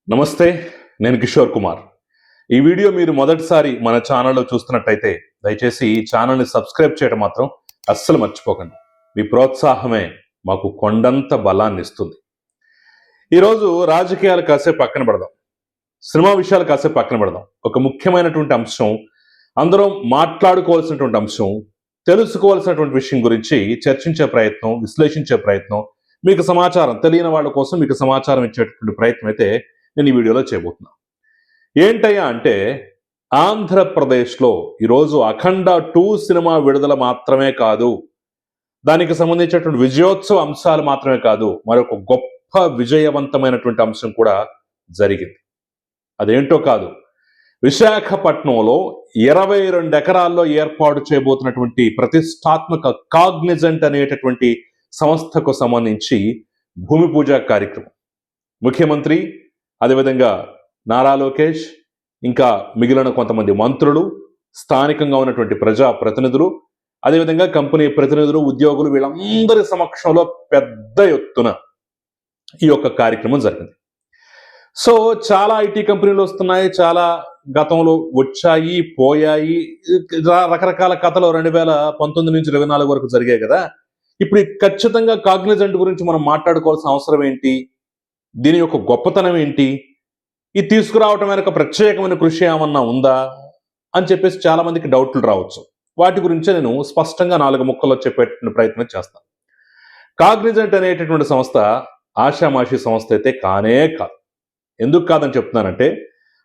నమస్తే, నేను కిషోర్ కుమార్. ఈ వీడియో మీరు మొదటిసారి మన ఛానల్లో చూస్తున్నట్టయితే దయచేసి ఈ ఛానల్ని సబ్స్క్రైబ్ చేయడం మాత్రం అస్సలు మర్చిపోకండి. మీ ప్రోత్సాహమే మాకు కొండంత బలాన్ని ఇస్తుంది. ఈరోజు రాజకీయాలు కాసేపు పక్కన పెడదాం, సినిమా విషయాలు కాసేపు పక్కన పెడదాం. ఒక ముఖ్యమైనటువంటి అంశం, అందరం మాట్లాడుకోవాల్సినటువంటి అంశం, తెలుసుకోవాల్సినటువంటి విషయం గురించి చర్చించే ప్రయత్నం, విశ్లేషించే ప్రయత్నం, మీకు సమాచారం తెలియని వాళ్ళ కోసం మీకు సమాచారం ఇచ్చేటటువంటి ప్రయత్నం అయితే నేను ఈ వీడియోలో చేయబోతున్నా. ఏంటయ్యా అంటే, ఆంధ్రప్రదేశ్లో ఈరోజు అఖండ 2 సినిమా విడుదల మాత్రమే కాదు, దానికి సంబంధించినటువంటి విజయోత్సవ అంశాలు మాత్రమే కాదు, మరొక గొప్ప విజయవంతమైనటువంటి అంశం కూడా జరిగింది. అదేంటో కాదు, విశాఖపట్నంలో 22 ఎకరాల్లో ఏర్పాటు చేయబోతున్నటువంటి ప్రతిష్టాత్మక కాగ్నిజెంట్ అనేటటువంటి సంస్థకు సంబంధించి భూమి పూజ కార్యక్రమం. ముఖ్యమంత్రి, అదేవిధంగా నారా లోకేష్, ఇంకా మిగిలిన కొంతమంది మంత్రులు, స్థానికంగా ఉన్నటువంటి ప్రజా ప్రతినిధులు, అదేవిధంగా కంపెనీ ప్రతినిధులు, ఉద్యోగులు, వీళ్ళందరి సమక్షంలో పెద్ద ఎత్తున ఈ యొక్క కార్యక్రమం జరిగింది. సో చాలా ఐటీ కంపెనీలు వస్తున్నాయి, చాలా గతంలో వచ్చాయి, పోయాయి, రకరకాల కథలు 2019 నుంచి 24 వరకు జరిగాయి కదా. ఇప్పుడు ఖచ్చితంగా కాగ్నిజెంట్ గురించి మనం మాట్లాడుకోవాల్సిన అవసరం ఏంటి, దీని యొక్క గొప్పతనం ఏంటి, ఇది తీసుకురావటం వెనక ప్రత్యేకమైన కృషి ఏమన్నా ఉందా అని చెప్పేసి చాలా మందికి డౌట్లు రావచ్చు. వాటి గురించే నేను స్పష్టంగా 4 ముక్కల్లో చెప్పేటువంటి ప్రయత్నం చేస్తాను. కాగ్నిజెంట్ అనేటటువంటి సంస్థ ఆషామాషి సంస్థ అయితే కానే కాదు. ఎందుకు కాదని చెప్తున్నానంటే,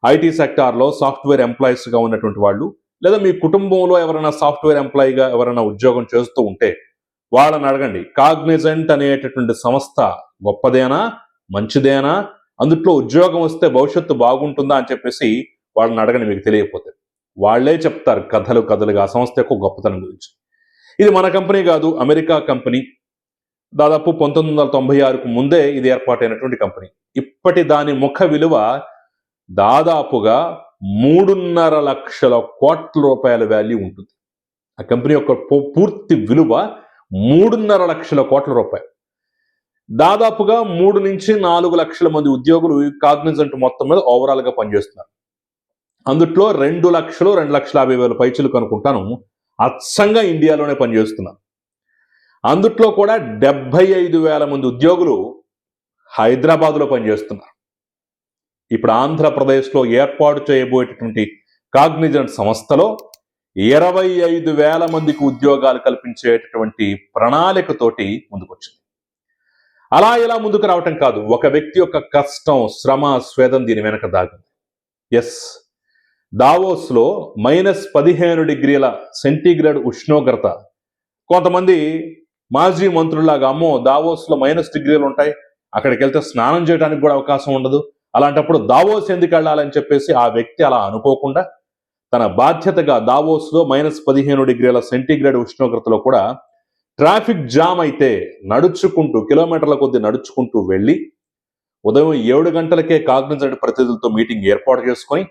ఐటీ సెక్టార్లో సాఫ్ట్వేర్ ఎంప్లాయీస్గా ఉన్నటువంటి వాళ్ళు, లేదా మీ కుటుంబంలో ఎవరైనా సాఫ్ట్వేర్ ఎంప్లాయీగా ఎవరైనా ఉద్యోగం చేస్తూ ఉంటే వాళ్ళని అడగండి, కాగ్నిజెంట్ అనేటటువంటి సంస్థ గొప్పదేనా, మంచిదేనా, అందుట్లో ఉద్యోగం వస్తే భవిష్యత్తు బాగుంటుందా అని చెప్పేసి వాళ్ళని అడగండి. మీకు తెలియకపోతే వాళ్లే చెప్తారు కథలు కథలుగా ఆ సంస్థ యొక్క గొప్పతనం గురించి. ఇది మన కంపెనీ కాదు, అమెరికా కంపెనీ. దాదాపు 1996కు ముందే ఇది ఏర్పాటైనటువంటి కంపెనీ. ఇప్పటి దాని ముఖ విలువ దాదాపుగా 3.5 లక్షల కోట్ల రూపాయల వాల్యూ ఉంటుంది. ఆ కంపెనీ యొక్క పూర్తి విలువ 3.5 లక్షల కోట్ల రూపాయలు. దాదాపుగా 3 నుంచి 4 లక్షల మంది ఉద్యోగులు కాగ్నిజెంట్ మొత్తం మీద ఓవరాల్ గా పనిచేస్తున్నారు. అందుట్లో 2,50,000 పైచీలకు అనుకుంటాను అచ్చంగా ఇండియాలోనే పనిచేస్తున్నారు. అందుట్లో కూడా 75,000 మంది ఉద్యోగులు హైదరాబాద్లో పనిచేస్తున్నారు. ఇప్పుడు ఆంధ్రప్రదేశ్లో ఏర్పాటు చేయబోయేటటువంటి కాగ్నిజెంట్ సంస్థలో 25,000 మందికి ఉద్యోగాలు కల్పించేటటువంటి ప్రణాళికతోటి ముందుకొచ్చింది. అలా ఇలా ముందుకు రావటం కాదు, ఒక వ్యక్తి యొక్క కష్టం, శ్రమ, స్వేదం దీని వెనక దాగింది. ఎస్, దావోస్లో -15 డిగ్రీల సెంటీగ్రేడ్ ఉష్ణోగ్రత. కొంతమంది మాజీ మంత్రుల్లాగా, అమ్మో దావోస్లో -డిగ్రీలు ఉంటాయి, అక్కడికి వెళ్తే స్నానం చేయడానికి కూడా అవకాశం ఉండదు, అలాంటప్పుడు దావోస్ ఎందుకు వెళ్ళాలని చెప్పేసి ఆ వ్యక్తి అలా అనుకోకుండా తన బాధ్యతగా దావోస్లో -15 డిగ్రీల సెంటీగ్రేడ్ ఉష్ణోగ్రతలో కూడా ట్రాఫిక్ జామ్ అయితే నడుచుకుంటూ, కిలోమీటర్ల కొద్ది నడుచుకుంటూ వెళ్ళి ఉదయం 7 గంటలకే కాగ్నిజెంట్ ప్రతినిధులతో మీటింగ్ ఏర్పాటు చేసుకొని,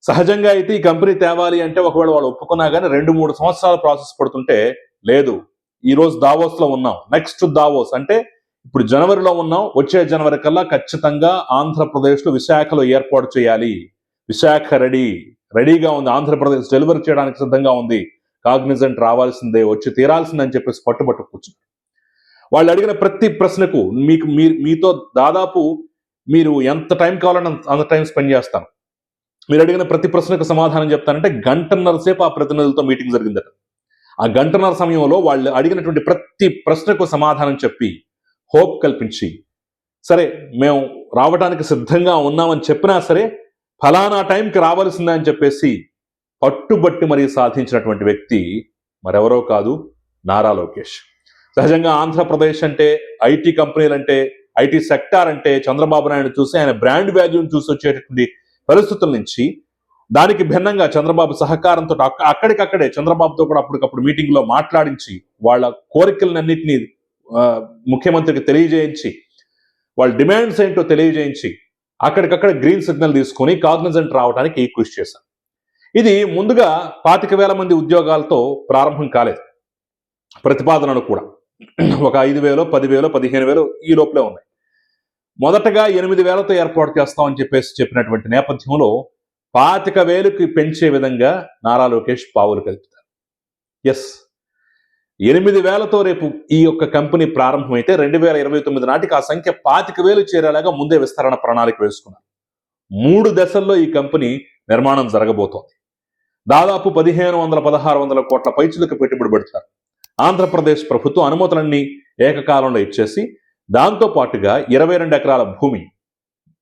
సహజంగా అయితే ఈ కంపెనీ తేవాలి అంటే ఒకవేళ వాళ్ళు ఒప్పుకున్నా కానీ 2-3 సంవత్సరాల ప్రాసెస్ పడుతుంటే, లేదు ఈరోజు దావోస్లో ఉన్నాం, నెక్స్ట్ దావోస్ అంటే ఇప్పుడు జనవరిలో ఉన్నాం, వచ్చే జనవరి కల్లా ఖచ్చితంగా ఆంధ్రప్రదేశ్లో విశాఖలో ఏర్పాటు చేయాలి, విశాఖ రెడీగా ఉంది, ఆంధ్రప్రదేశ్ డెలివరీ చేయడానికి సిద్ధంగా ఉంది, కాగ్నిజెంట్ రావాల్సిందే, వచ్చి తీరాల్సిందని చెప్పేసి పట్టుబట్టు కూర్చున్నారు. వాళ్ళు అడిగిన ప్రతి ప్రశ్నకు మీతో దాదాపు మీరు ఎంత టైం కావాలని అంత టైం స్పెండ్ చేస్తాను, మీరు అడిగిన ప్రతి ప్రశ్నకు సమాధానం చెప్తానంటే 1.5 సేపు ఆ ప్రతినిధులతో మీటింగ్ జరిగిందట. ఆ 1.5 సమయంలో వాళ్ళు అడిగినటువంటి ప్రతి ప్రశ్నకు సమాధానం చెప్పి, హోప్ కల్పించి, సరే మేము రావడానికి సిద్ధంగా ఉన్నామని చెప్పినా సరే ఫలానా టైంకి రావాల్సిందే అని చెప్పేసి పట్టుబట్టి మరీ సాధించినటువంటి వ్యక్తి మరెవరో కాదు, నారా లోకేష్. సహజంగా ఆంధ్రప్రదేశ్ అంటే, ఐటీ కంపెనీలు అంటే, ఐటీ సెక్టార్ అంటే చంద్రబాబు నాయుడు చూసి ఆయన బ్రాండ్ వాల్యూని చూసి వచ్చేటటువంటి పరిస్థితుల నుంచి, దానికి భిన్నంగా చంద్రబాబు సహకారంతో అక్కడికక్కడే చంద్రబాబుతో కూడా అప్పటికప్పుడు మీటింగ్లో మాట్లాడించి వాళ్ళ కోరికలన్నింటినీ ముఖ్యమంత్రికి తెలియజేయించి, వాళ్ళ డిమాండ్స్ ఏంటో తెలియజేయించి అక్కడికక్కడ గ్రీన్ సిగ్నల్ తీసుకొని కాగ్నిజెంట్ రావడానికి కృషి చేశారు. ఇది ముందుగా 25,000 మంది ఉద్యోగాలతో ప్రారంభం కాలేదు. ప్రతిపాదనలు కూడా ఒక 5,000, 10,000, 15,000 ఈ లోపలే ఉన్నాయి. మొదటగా 8,000తో ఏర్పాటు చేస్తామని చెప్పినటువంటి నేపథ్యంలో 25,000కి పెంచే విధంగా నారా లోకేష్ పావులు కలుపుతారు. ఎస్, 8,000తో రేపు ఈ యొక్క కంపెనీ ప్రారంభమైతే 2029 నాటికి ఆ సంఖ్య 25,000 చేరేలాగా ముందే విస్తరణ ప్రణాళిక వేసుకున్నారు. 3 దశల్లో ఈ కంపెనీ నిర్మాణం జరగబోతోంది. దాదాపు 1,500-1,600 కోట్ల పైచులకు పెట్టుబడి పెడతారు. ఆంధ్రప్రదేశ్ ప్రభుత్వం అనుమతులన్నీ ఏకకాలంలో ఇచ్చేసి దాంతో పాటుగా 22 ఎకరాల భూమి,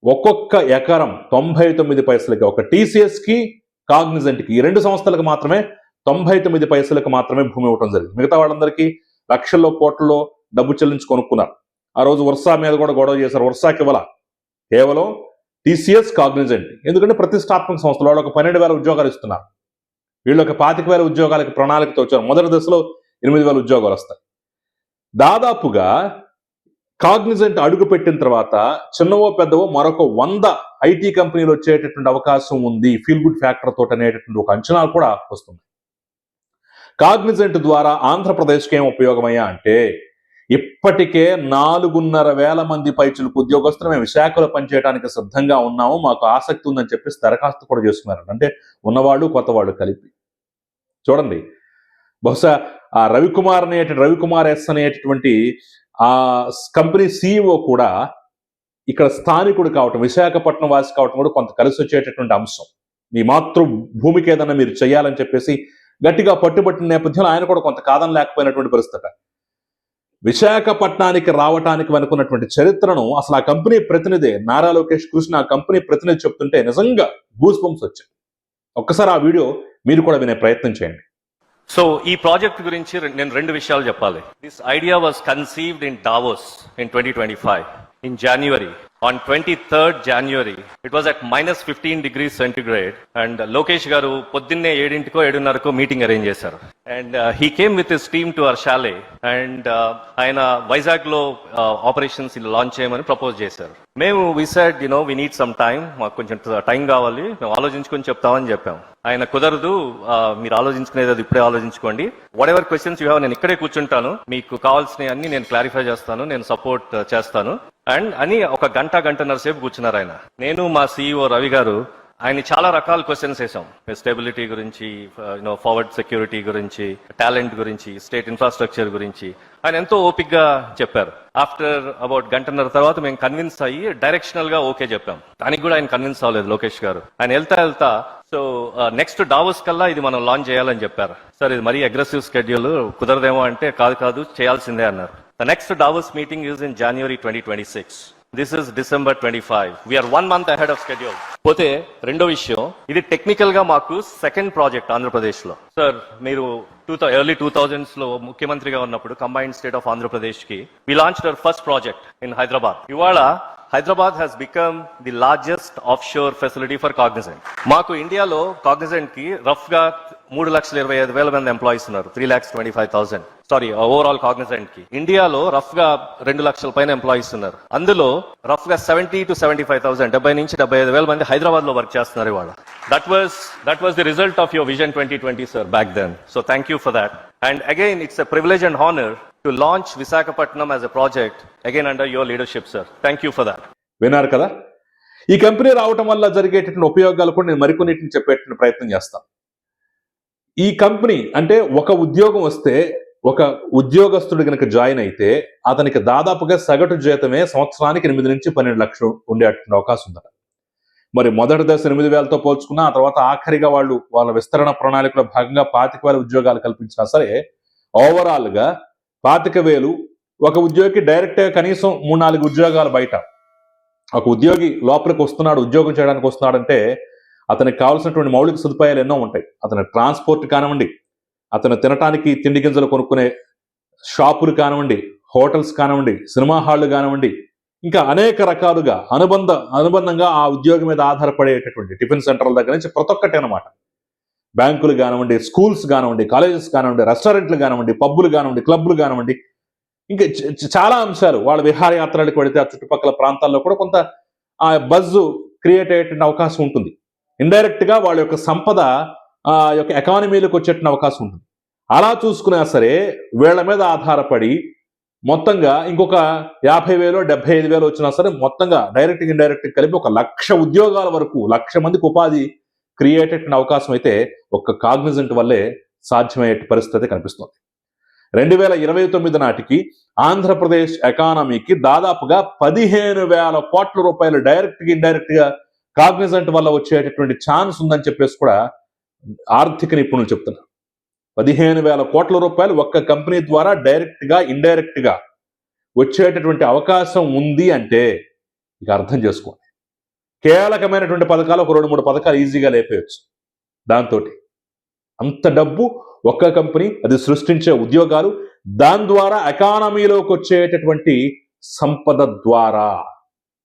ఒక్కొక్క ఎకరం 99 పైసలకి, ఒక టీసీఎస్కి కాగ్నిజెంట్కి ఈ 2 సంస్థలకు మాత్రమే 99 పైసలకు మాత్రమే భూమి ఇవ్వడం జరిగింది. మిగతా వాళ్ళందరికీ లక్షల్లో కోట్లలో డబ్బు చెల్లించి కొనుక్కున్నారు. ఆ రోజు వర్షా మీద కూడా గొడవ చేశారు. వర్షాకి ఇవ్వాల, కేవలం టీసీఎస్ కాగ్నిజెంట్. ఎందుకంటే ప్రతిష్టాత్మక సంస్థలు వాళ్ళు ఒక 12,000 ఉద్యోగాలు ఇస్తున్నారు. వీళ్ళు ఒక 25,000 ఉద్యోగాలకి ప్రణాళికతో వచ్చారు. మొదటి దశలో 8,000 ఉద్యోగాలు వస్తాయి. దాదాపుగా కాగ్నిజెంట్ అడుగు పెట్టిన తర్వాత చిన్నవో పెద్దవో మరొక 100 ఐటీ కంపెనీలు వచ్చేటటువంటి అవకాశం ఉంది ఫీల్ గుడ్ ఫ్యాక్టర్ తోటి అనేటటువంటి ఒక అంచనా కూడా వస్తుంది. కాగ్నిజెంట్ ద్వారా ఆంధ్రప్రదేశ్కి ఏం ఉపయోగమయ్యా అంటే, ఇప్పటికే 4,500 మంది పైచులకు ఉద్యోగస్తులు మేము విశాఖలో పనిచేయడానికి సిద్ధంగా ఉన్నాము, మాకు ఆసక్తి ఉందని చెప్పేసి దరఖాస్తు కూడా చేస్తున్నారు. అంటే ఉన్నవాళ్ళు కొత్త వాళ్ళు కలిపి. చూడండి, బహుశా ఆ రవికుమార్ ఎస్ అనేటటువంటి ఆ కంపెనీ సిఇఓ కూడా ఇక్కడ స్థానికుడు కావటం, విశాఖపట్నం వాసి కావటం కూడా కొంత కలిసి వచ్చేటటువంటి అంశం. మీ మాతృభూమికి ఏదన్నా మీరు చేయాలని చెప్పేసి గట్టిగా పట్టుబట్టిన నేపథ్యంలో ఆయన కూడా కొంత కాదని లేకపోయినటువంటి పరిస్థితి. విశాఖపట్నానికి రావటానికి అనుకున్నటువంటి చరిత్రను అసలు ఆ కంపెనీ ప్రతినిధి నారా లోకేష్ కృష్ణ ఆ కంపెనీ ప్రతినిధి చెప్తుంటే నిజంగా గూస్ బంప్స్ వచ్చాయి. ఒక్కసారి ఆ వీడియో మీరు కూడా వినే ప్రయత్నం చేయండి. సో ఈ ప్రాజెక్ట్ గురించి నేను 2 విషయాలు చెప్పాలి. This idea was conceived in Davos in 2025 in January. On 23rd January, it was at -15 degrees centigrade, and Lokesh garu పొద్దున్నే 7:00కో 7:30కో మీటింగ్ అరేంజ్ చేశారు. And he came with his team to our chalet, and ఆయన వైజాగ్ లో operations launch చేయమని propose చేశారు. మేము we said, we need some time, మాకు కొంచెం time కావాలి, మేము ఆలోచించుకొని చెప్తామని చెప్పాం. ఆయన కుదరదు, మీరు ఆలోచించుకునేది అది ఇప్పుడే ఆలోచించుకోండి, what ever questions you have నేను ఇక్కడే కూర్చుంటాను, మీకు కావాల్సినవి అన్ని నేను క్లారిఫై చేస్తాను, నేను సపోర్ట్ చేస్తాను అని ఒక గంటన్నర సేపు కూర్చున్నారు ఆయన. నేను మా సిఇఓ రవి గారు ఆయన చాలా రకాల క్వశ్చన్స్ వేసాం. స్టెబిలిటీ గురించి, ఫార్వర్డ్ సెక్యూరిటీ గురించి, టాలెంట్ గురించి, స్టేట్ ఇన్ఫ్రాస్ట్రక్చర్ గురించి ఆయన ఎంతో ఓపిక్ గా చెప్పారు. ఆఫ్టర్ అబౌట్ గంటన్నర తర్వాత మేము కన్విన్స్ అయ్యి డైరెక్షనల్ గా ఓకే చెప్పాం. దానికి కూడా ఆయన కన్విన్స్ అవ్వలేదు లోకేష్ గారు. ఆయన వెళ్తా సో నెక్స్ట్ డావోస్ కల్లా ఇది మనం లాంచ్ చేయాలని చెప్పారు. సార్ ఇది మరీ అగ్రెసివ్ స్కెడ్యూల్, కుదరదేమో అంటే కాదు చేయాల్సిందే అన్నారు. The next Davos meeting is in January 2026. This is December 25. We are 1 month ahead of schedule. పోతే రెండో విషయం, ఇది టెక్నికల్ గా మాకు సెకండ్ ప్రాజెక్ట్ ఆంధ్రప్రదేశ్ లో. సార్ మీరు ఎర్లీ 2000s లో ముఖ్యమంత్రిగా ఉన్నప్పుడు కంబైన్డ్ స్టేట్ ఆఫ్ ఆంధ్రప్రదేశ్ కి we launched our first project in Hyderabad. ఇవాళ Hyderabad has become the largest offshore facility for Cognizant. మాకు ఇండియాలో కాగ్నిజెంట్ కి రఫ్ గా 3,25,000 మంది ఎంప్లాయీస్ ఉన్నారు. 3,25,000 సారీ ఓవరాల్ కాగ్నిజెంట్ కి. ఇండియాలో రఫ్ గా 2 లక్షల పైన ఎంప్లాయీస్ ఉన్నారు. అందులో రఫ్ గా 70 to 75,000, 70 నుంచి 75,000 మంది హైదరాబాద్ లో వర్క్ చేస్తున్నారు ఇవాళ. That was the result of your Vision 2020, sir, back then. So thank you for that. And again, it's a privilege and honor to launch Visakhapatnam as a project again under your leadership, sir. Thank you for that. విన్నారు కదా, ఈ company రావటం వల్ల జరిగేటటువంటి ఉపయోగాలు కూడా నేను మరికొన్నిటిని చెప్పేటువంటి ప్రయత్నం చేస్తాను. ఈ కంపెనీ అంటే ఒక ఉద్యోగం వస్తే, ఒక ఉద్యోగస్తుడు కనుక జాయిన్ అయితే అతనికి దాదాపుగా సగటు జీతమే సంవత్సరానికి 8 నుంచి 12 లక్షలు ఉండేటువంటి అవకాశం ఉందట. మరి మొదటి దశ 8,000తో పోల్చుకున్నా, ఆ తర్వాత ఆఖరిగా వాళ్ళ విస్తరణ ప్రణాళికలో భాగంగా 25,000 ఉద్యోగాలు కల్పించినా సరే, ఓవరాల్ గా 25,000 ఒక ఉద్యోగికి డైరెక్ట్ గా కనీసం 3-4 ఉద్యోగాలు బయట. ఒక ఉద్యోగి లోపలికి వస్తున్నాడు, ఉద్యోగం చేయడానికి వస్తున్నాడంటే అతనికి కావాల్సినటువంటి మౌలిక సదుపాయాలు ఎన్నో ఉంటాయి. అతని ట్రాన్స్పోర్ట్ కానివ్వండి, అతను తినటానికి తిండి గింజలు కొనుక్కునే షాపులు కానివ్వండి, హోటల్స్ కానివ్వండి, సినిమా హాళ్లు కానివ్వండి, ఇంకా అనేక రకాలుగా అనుబంధంగా ఆ ఉద్యోగం మీద ఆధారపడేటటువంటి టిఫిన్ సెంటర్ల దగ్గర నుంచి ప్రతి ఒక్కటి అనమాట. బ్యాంకులు కానివ్వండి, స్కూల్స్ కానివ్వండి, కాలేజెస్ కానివ్వండి, రెస్టారెంట్లు కానివ్వండి, పబ్బులు కానివ్వండి, క్లబ్లు కానివ్వండి, ఇంకా చాలా అంశాలు. వాళ్ళ విహారయాత్రలకు వెళితే ఆ చుట్టుపక్కల ప్రాంతాల్లో కూడా కొంత ఆ బజ్ క్రియేట్ అయ్యేటువంటి అవకాశం ఉంటుంది. ఇండైరెక్ట్ గా వాళ్ళ యొక్క సంపద యొక్క ఎకానమీలకు వచ్చేటువంటి అవకాశం ఉంటుంది. అలా చూసుకున్నా సరే వీళ్ళ మీద ఆధారపడి మొత్తంగా ఇంకొక 50,000 75,000 వచ్చినా సరే మొత్తంగా డైరెక్ట్ ఇండైరెక్ట్ కలిపి 1,00,000 ఉద్యోగాల వరకు 1,00,000 మందికి ఉపాధి క్రియేట్ అయ్యే అవకాశం అయితే ఒక్క కాగ్నిజెంట్ వల్లే సాధ్యమయ్యే పరిస్థితి కనిపిస్తుంది. 2029 నాటికి ఆంధ్రప్రదేశ్ ఎకానమీకి దాదాపుగా 15,000 కోట్ల రూపాయలు డైరెక్ట్ ఇండైరెక్ట్ గా కాగ్నిజెంట్ వల్ల వచ్చేటటువంటి ఛాన్స్ ఉందని చెప్పేసి కూడా ఆర్థిక నిపుణులు చెప్తున్నారు. 15,000 కోట్ల రూపాయలు ఒక్క కంపెనీ ద్వారా డైరెక్ట్ గా ఇండైరెక్ట్ గా వచ్చేటటువంటి అవకాశం ఉంది అంటే ఇక అర్థం చేసుకోండి. కీలకమైనటువంటి పథకాలు ఒక 2-3 పథకాలు ఈజీగా లేపేయచ్చు. దాంతో అంత డబ్బు ఒక్క కంపెనీ, అది సృష్టించే ఉద్యోగాలు, దాని ద్వారా ఎకానమీలోకి వచ్చేటటువంటి సంపద ద్వారా.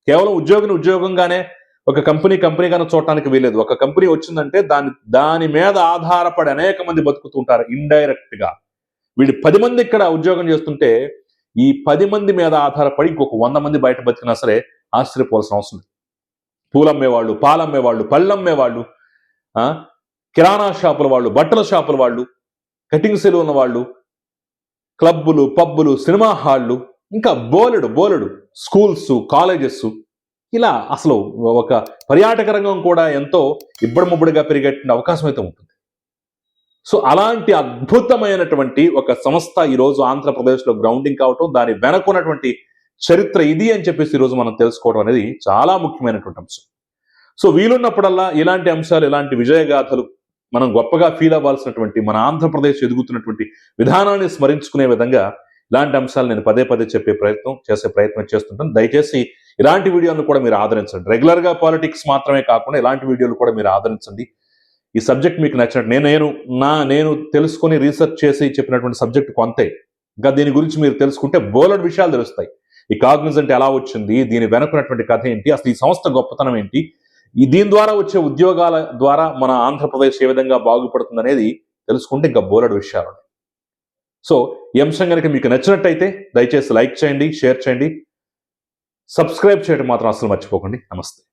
కేవలం ఉద్యోగంగానే ఒక కంపెనీగానే చూడటానికి వీలేదు. ఒక కంపెనీ వచ్చిందంటే దాని మీద ఆధారపడి అనేక మంది బతుకుతుంటారు ఇండైరెక్ట్ గా. వీడు 10 మంది ఇక్కడ ఉద్యోగం చేస్తుంటే ఈ 10 మంది మీద ఆధారపడి ఇంకొక 100 మంది బయట బతికినా సరే ఆశ్చర్యపోవాల్సిన అవసరం లేదు. పూలమ్మేవాళ్ళు, పాలమ్మేవాళ్ళు, పళ్ళమ్మేవాళ్ళు, కిరాణా షాపుల వాళ్ళు, బట్టల షాపుల వాళ్ళు, కటింగ్ సెలూన్ వాళ్ళు, క్లబ్బులు, పబ్బులు, సినిమా హాళ్ళు, ఇంకా బోలెడు స్కూల్స్, కాలేజెస్, ఇలా అసలు ఒక పర్యాటక రంగం కూడా ఎంతో ఇబ్బడిముబ్బడిగా పెరిగే అవకాశం అయితే ఉంటుంది. సో అలాంటి అద్భుతమైనటువంటి ఒక సంస్థ ఈరోజు ఆంధ్రప్రదేశ్లో గ్రౌండింగ్ కావటం, దాని వెనకున్నటువంటి చరిత్ర ఇది అని చెప్పేసి ఈరోజు మనం తెలుసుకోవడం అనేది చాలా ముఖ్యమైనటువంటి అంశం. సో వీలున్నప్పుడల్లా ఇలాంటి అంశాలు, ఇలాంటి విజయగాథలు మనం గొప్పగా ఫీల్ అవ్వాల్సినటువంటి, మన ఆంధ్రప్రదేశ్ ఎదుగుతున్నటువంటి విధానాన్ని స్మరించుకునే విధంగా ఇలాంటి అంశాలు నేను పదే చేసే ప్రయత్నం చేస్తుంటాను. దయచేసి ఇలాంటి వీడియోలను కూడా మీరు ఆదరించండి. రెగ్యులర్ గా పాలిటిక్స్ మాత్రమే కాకుండా ఇలాంటి వీడియోలు కూడా మీరు ఆదరించండి. ఈ సబ్జెక్ట్ మీకు నచ్చినట్టు నేను తెలుసుకొని రీసెర్చ్ చేసి చెప్పినటువంటి సబ్జెక్ట్ కొంతే. ఇంకా దీని గురించి మీరు తెలుసుకుంటే బోలెడు విషయాలు తెలుస్తాయి. ఈ కాగ్నిజెంట్ ఎలా వచ్చింది, దీని వెనుకున్నటువంటి కథ ఏంటి, అసలు ఈ సంస్థ గొప్పతనం ఏంటి, దీని ద్వారా వచ్చే ఉద్యోగాల ద్వారా మన ఆంధ్రప్రదేశ్ ఏ విధంగా బాగుపడుతుంది అనేది తెలుసుకుంటే ఇంకా బోలెడు విషయాలు. సో ఈ అంశం కనుక మీకు నచ్చినట్టయితే దయచేసి లైక్ చేయండి, షేర్ చేయండి, సబ్స్క్రైబ్ చేయడం మాత్రం అసలు మర్చిపోకండి. నమస్తే.